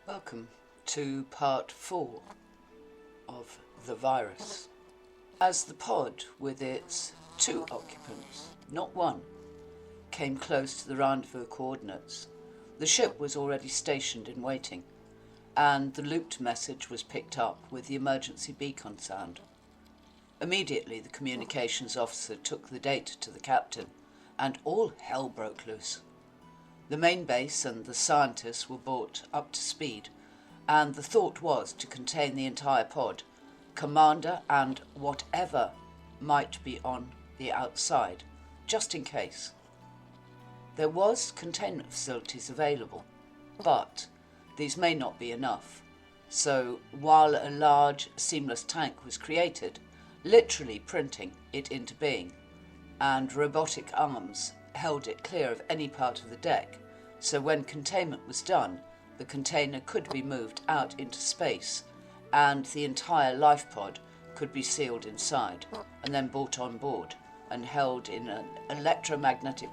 Welcome to part 4 of the virus. As the pod with its 2 occupants, not 1, came close to the rendezvous coordinates, the ship was already stationed in waiting, and the looped message was picked up with the emergency beacon sound. Immediately the communications officer took the data to the captain, and all hell broke loose. The main base and the scientists were brought up to speed, and the thought was to contain the entire pod, commander and whatever might be on the outside, just in case. There was containment facilities available, but these may not be enough. So while a large seamless tank was created, literally printing it into being, and robotic arms held it clear of any part of the deck, so when containment was done, the container could be moved out into space, and the entire life pod could be sealed inside, and then brought on board and held in an electromagnetic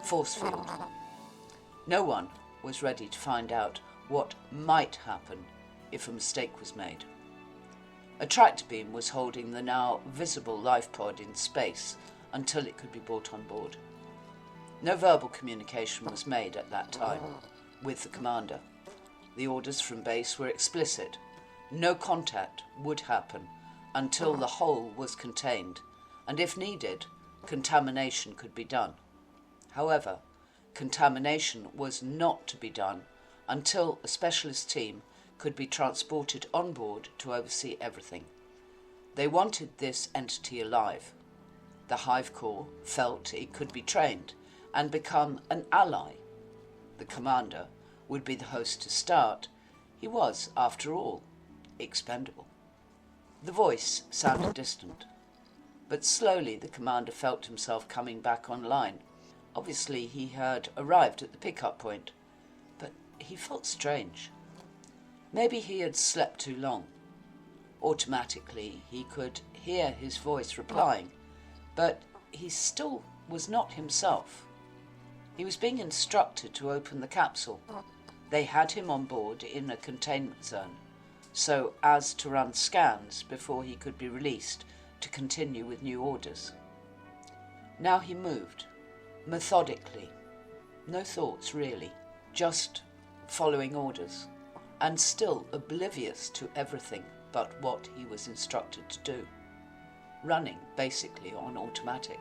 force field. No one was ready to find out what might happen if a mistake was made. A tractor beam was holding the now visible life pod in space until it could be brought on board. No verbal communication was made at that time with the commander. The orders from base were explicit. No contact would happen until the whole was contained, and if needed, contamination could be done. However, contamination was not to be done until a specialist team could be transported on board to oversee everything. They wanted this entity alive. The Hive Corps felt it could be trained and become an ally. The commander would be the host to start. He was, after all, expendable. The voice sounded distant, but slowly the commander felt himself coming back online. Obviously he had arrived at the pickup point, but he felt strange. Maybe he had slept too long. Automatically he could hear his voice replying, but he still was not himself. He was being instructed to open the capsule. They had him on board in a containment zone, so as to run scans before he could be released to continue with new orders. Now he moved, methodically. No thoughts really, just following orders, and still oblivious to everything but what he was instructed to do. Running basically on automatic.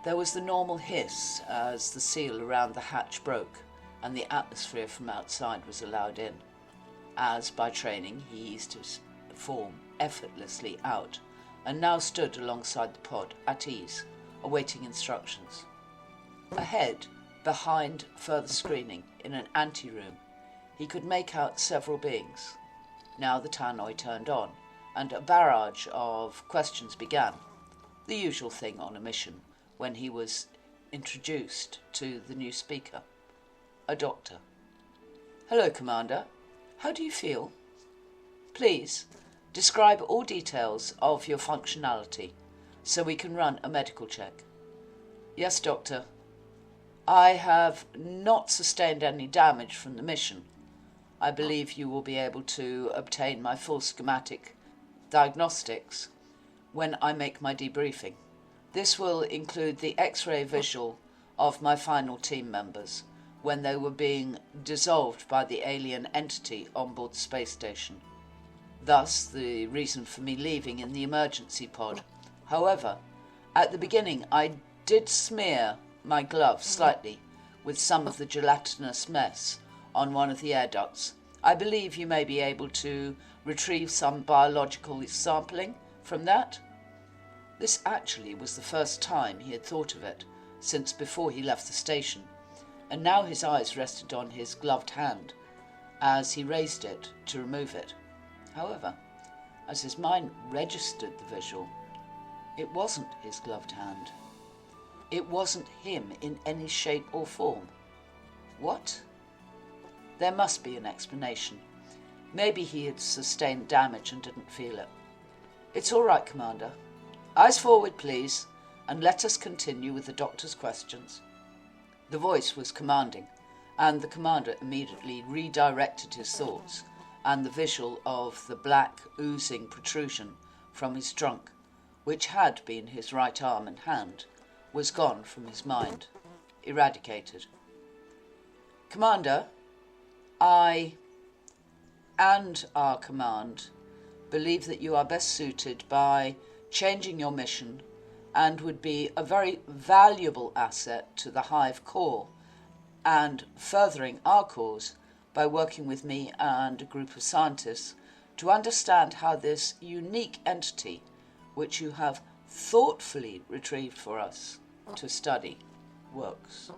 There was the normal hiss as the seal around the hatch broke and the atmosphere from outside was allowed in, as by training he eased his form effortlessly out and now stood alongside the pod at ease, awaiting instructions. Ahead, behind further screening, in an anteroom, he could make out several beings. Now the tannoy turned on, and a barrage of questions began, the usual thing on a mission when he was introduced to the new speaker, a doctor. "Hello, Commander. How do you feel? Please, describe all details of your functionality so we can run a medical check." "Yes, Doctor. I have not sustained any damage from the mission. I believe you will be able to obtain my full schematic diagnostics when I make my debriefing. This will include the X-ray visual of my final team members when they were being dissolved by the alien entity on board the space station. Thus, the reason for me leaving in the emergency pod. However, at the beginning I did smear my glove slightly with some of the gelatinous mess on one of the air ducts. I believe you may be able to retrieve some biological sampling from that." This actually was the first time he had thought of it since before he left the station, and now his eyes rested on his gloved hand as he raised it to remove it. However, as his mind registered the visual, it wasn't his gloved hand. It wasn't him in any shape or form. What? There must be an explanation. Maybe he had sustained damage and didn't feel it. "It's all right, Commander. Eyes forward, please, and let us continue with the doctor's questions." The voice was commanding, and the commander immediately redirected his thoughts, and the visual of the black oozing protrusion from his trunk, which had been his right arm and hand, was gone from his mind, eradicated. Commander, I and our command believe that you are best suited by changing your mission and would be a very valuable asset to the Hive core and furthering our cause by working with me and a group of scientists to understand how this unique entity, which you have thoughtfully retrieved for us to study, works.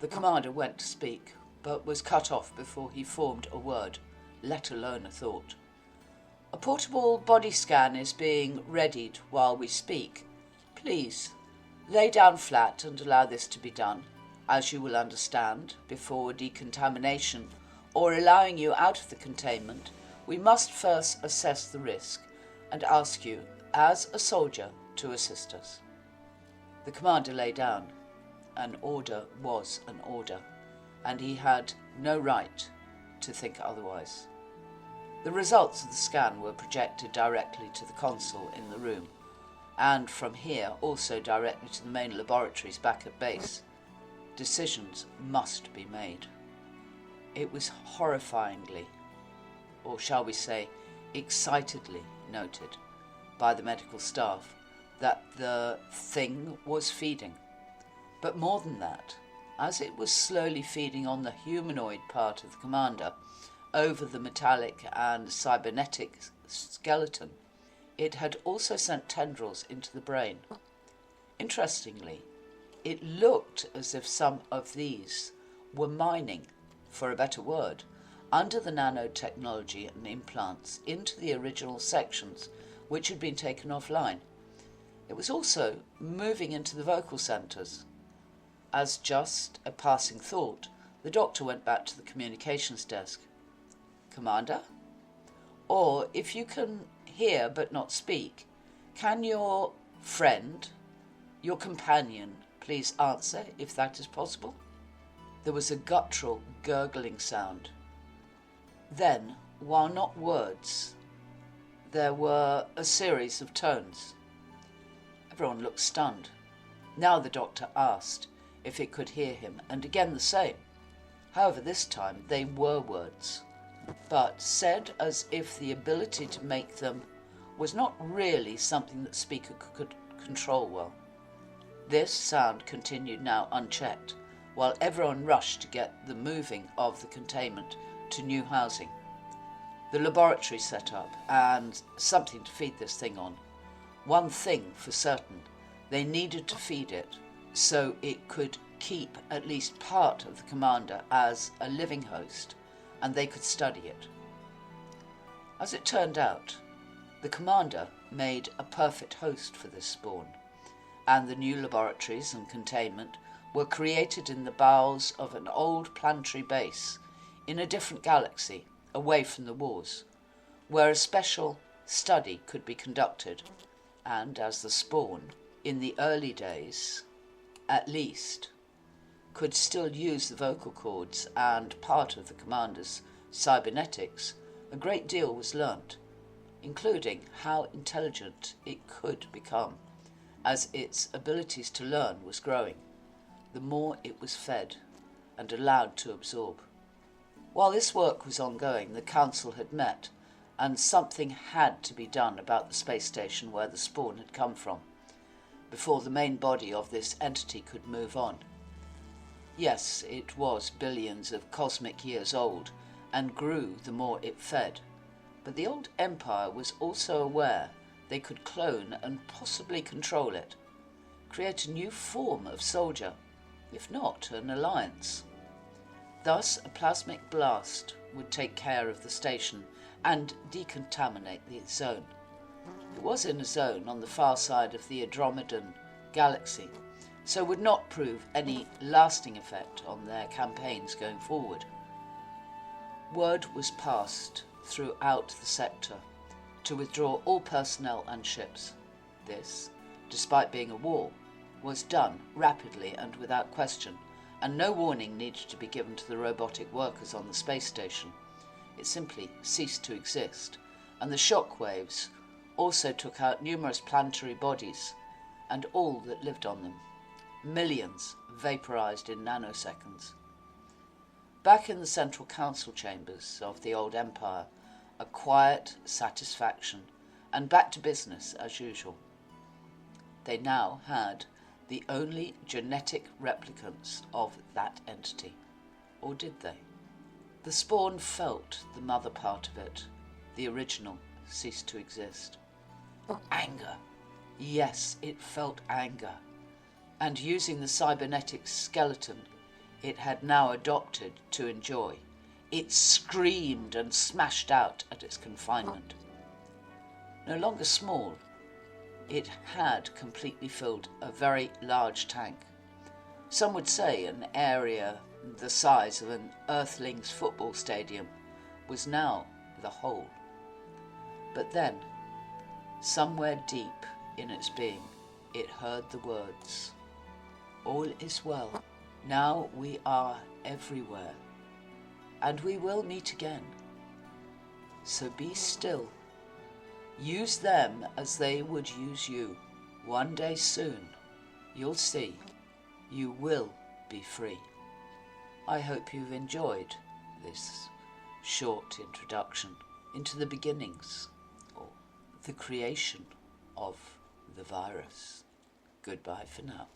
The commander went to speak, but was cut off before he formed a word, let alone a thought. A portable body scan is being readied while we speak. Please, lay down flat and allow this to be done, as you will understand, before decontamination or allowing you out of the containment. We must first assess the risk and ask you, as a soldier, to assist us. The commander lay down. An order was an order, and he had no right to think otherwise. The results of the scan were projected directly to the console in the room, and from here also directly to the main laboratories back at base. Decisions must be made. It was horrifyingly, or shall we say, excitedly noted by the medical staff that the thing was feeding. But more than that, as it was slowly feeding on the humanoid part of the commander over the metallic and cybernetic skeleton, it had also sent tendrils into the brain. Interestingly, it looked as if some of these were mining, for a better word, under the nanotechnology and implants into the original sections which had been taken offline. It was also moving into the vocal centres. As just a passing thought, the doctor went back to the communications desk. Commander? Or, if you can hear but not speak, can your friend, your companion, please answer if that is possible? There was a guttural, gurgling sound. Then, while not words, there were a series of tones. Everyone looked stunned. Now the doctor asked if it could hear him, and again the same. However, this time they were words, but said as if the ability to make them was not really something that speaker could control well. This sound continued now unchecked, while everyone rushed to get the moving of the containment to new housing. The laboratory set up, and something to feed this thing on. One thing for certain, they needed to feed it so it could keep at least part of the commander as a living host, and they could study it. As it turned out, the commander made a perfect host for this spawn, and the new laboratories and containment were created in the bowels of an old planetary base in a different galaxy, away from the wars, where a special study could be conducted, and as the spawn, in the early days, at least, could still use the vocal cords and part of the commander's cybernetics, a great deal was learnt, including how intelligent it could become, as its abilities to learn was growing, the more it was fed and allowed to absorb. While this work was ongoing, the council had met, and something had to be done about the space station where the spawn had come from, before the main body of this entity could move on. Yes, it was billions of cosmic years old, and grew the more it fed, but the old empire was also aware they could clone and possibly control it, create a new form of soldier, if not an alliance. Thus, a plasmic blast would take care of the station and decontaminate the zone. It was in a zone on the far side of the Andromedan galaxy, so would not prove any lasting effect on their campaigns going forward. Word was passed throughout the sector to withdraw all personnel and ships. This, despite being a war, was done rapidly and without question, and no warning needed to be given to the robotic workers on the space station. It simply ceased to exist, and the shock waves also took out numerous planetary bodies and all that lived on them. Millions vaporized in nanoseconds. Back in the central council chambers of the old empire, a quiet satisfaction, and back to business as usual. They now had the only genetic replicants of that entity. Or did they? The spawn felt the mother part of it. The original ceased to exist. Anger. Yes, it felt anger. And using the cybernetic skeleton it had now adopted to enjoy, it screamed and smashed out at its confinement. No longer small, it had completely filled a very large tank. Some would say an area the size of an Earthling's football stadium was now the whole. But then, somewhere deep in its being, it heard the words, "All is well. Now we are everywhere, and we will meet again. So be still. Use them as they would use you. One day soon, you'll see, you will be free." I hope you've enjoyed this short introduction into the beginnings, or the creation of the virus. Goodbye for now.